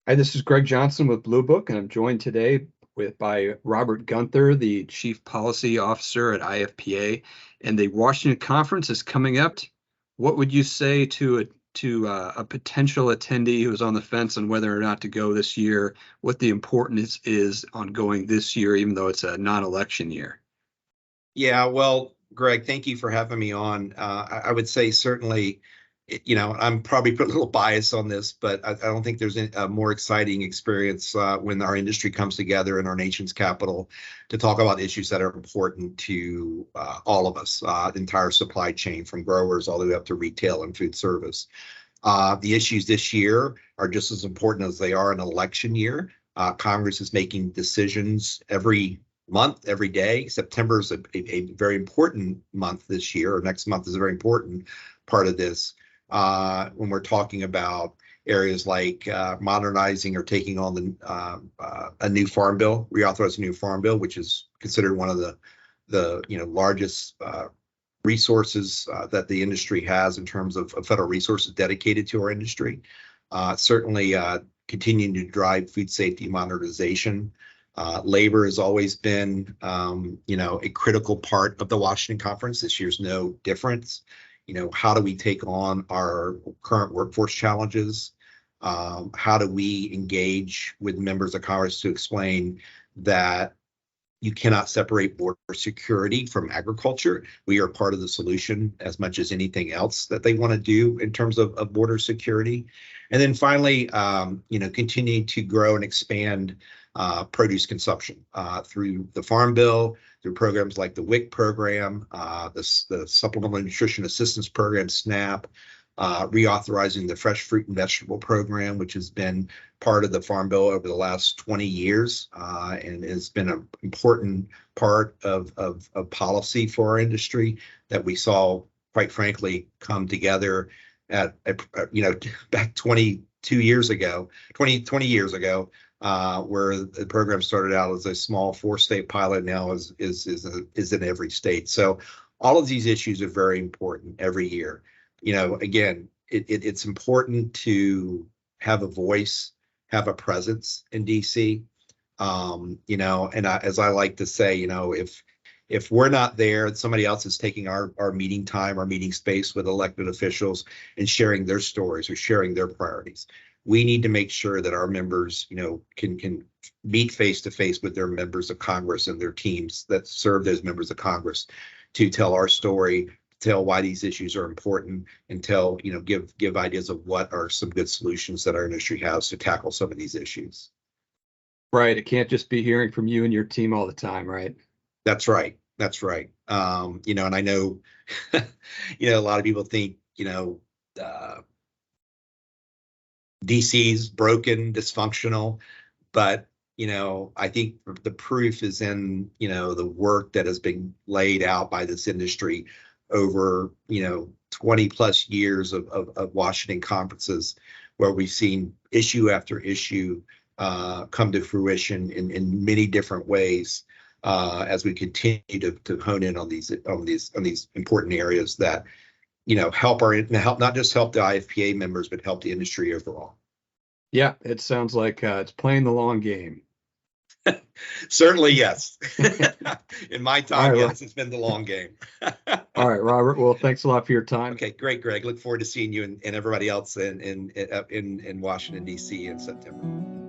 Hi, this is Greg Johnson with Blue Book, and I'm joined today by Robert Guenther, the Chief Policy Officer at IFPA. And the Washington Conference is coming up. What would you say to a potential attendee who's on the fence on whether or not to go this year? What the importance is on going this year, even though it's a non-election year? Yeah, well, Greg, thank you for having me on. I would say certainly, I'm probably put a little bias on this, but I don't think there's a more exciting experience when our industry comes together in our nation's capital to talk about issues that are important to all of us, the entire supply chain from growers all the way up to retail and food service. The issues this year are just as important as they are an election year. Congress is making decisions every month, every day. September is a very important month this year, or next month is a very important part of this when we're talking about areas like modernizing or taking on a new farm bill, reauthorize a new farm bill, which is considered one of the largest resources that the industry has in terms of federal resources dedicated to our industry. Certainly continuing to drive food safety modernization. Labor has always been, a critical part of the Washington Conference. This year's no difference. How do we take on our current workforce challenges? How do we engage with members of Congress to explain that you cannot separate border security from agriculture? We are part of the solution as much as anything else that they want to do in terms of border security. And then finally, continuing to grow and expand produce consumption through the Farm Bill, through programs like the WIC program, the Supplemental Nutrition Assistance Program, SNAP, reauthorizing the Fresh Fruit and Vegetable Program, which has been part of the Farm Bill over the last 20 years and has been an important part of policy for our industry that we saw, quite frankly, come together at back 20 years ago, where the program started out as a small 4-state pilot, now is in every state. So all of these issues are very important every year. Again, it's important to have a voice, have a presence in DC. As I like to say, if we're not there, somebody else is taking our meeting time, our meeting space with elected officials and sharing their stories or sharing their priorities. We need to make sure that our members, can meet face to face with their members of Congress and their teams that serve those members of Congress to tell our story, tell why these issues are important, and give ideas of what are some good solutions that our industry has to tackle some of these issues. Right. It can't just be hearing from you and your team all the time, right? That's right. That's right. And I know, a lot of people think, DC's broken, dysfunctional, but I think the proof is in the work that has been laid out by this industry over 20 plus years of Washington conferences, where we've seen issue after issue come to fruition in many different ways as we continue to hone in on these important areas that help not just help the IFPA members, but help the industry overall. Yeah, it sounds like it's playing the long game. Certainly, yes. In my time, right, yes, it's been the long game. All right, Robert. Well, thanks a lot for your time. Okay, great, Greg. Look forward to seeing you and everybody else in Washington, D.C. in September.